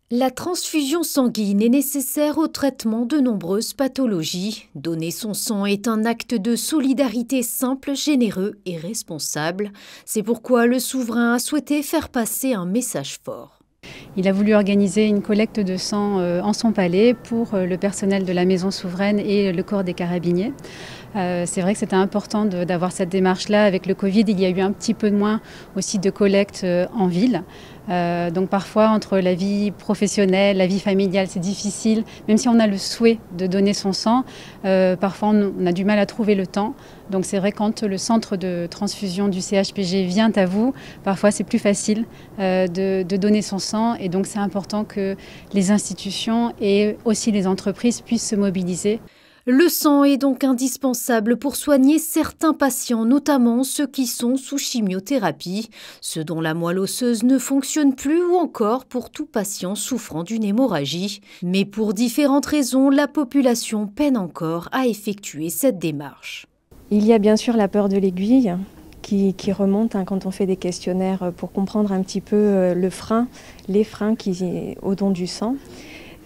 La transfusion sanguine est nécessaire au traitement de nombreuses pathologies. Donner son sang est un acte de solidarité simple, généreux et responsable. C'est pourquoi le souverain a souhaité faire passer un message fort. Il a voulu organiser une collecte de sang en son palais pour le personnel de la Maison souveraine et le corps des carabiniers. C'est vrai que c'était important d'avoir cette démarche-là. Avec le Covid, il y a eu un petit peu de moins aussi de collecte en ville. Donc parfois, entre la vie professionnelle, la vie familiale, c'est difficile. Même si on a le souhait de donner son sang, parfois on a du mal à trouver le temps. Donc c'est vrai, quand le centre de transfusion du CHPG vient à vous, parfois c'est plus facile de donner son sang. Et donc c'est important que les institutions et aussi les entreprises puissent se mobiliser. Le sang est donc indispensable pour soigner certains patients, notamment ceux qui sont sous chimiothérapie, ceux dont la moelle osseuse ne fonctionne plus ou encore pour tout patient souffrant d'une hémorragie. Mais pour différentes raisons, la population peine encore à effectuer cette démarche. Il y a bien sûr la peur de l'aiguille qui remonte quand on fait des questionnaires pour comprendre un petit peu les freins au don du sang.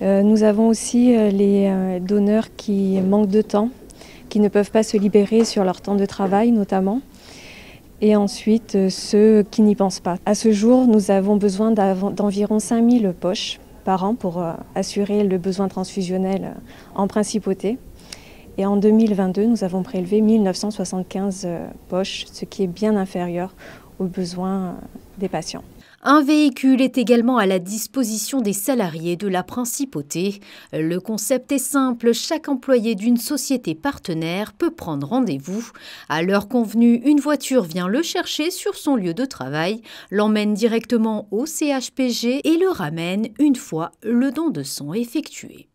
Nous avons aussi les donneurs qui manquent de temps, qui ne peuvent pas se libérer sur leur temps de travail notamment. Et ensuite, ceux qui n'y pensent pas. À ce jour, nous avons besoin d'environ 5000 poches par an pour assurer le besoin transfusionnel en principauté. Et en 2022, nous avons prélevé 1975 poches, ce qui est bien inférieur aux besoins des patients. Un véhicule est également à la disposition des salariés de la principauté. Le concept est simple, chaque employé d'une société partenaire peut prendre rendez-vous. À l'heure convenue, une voiture vient le chercher sur son lieu de travail, l'emmène directement au CHPG et le ramène une fois le don de sang effectué.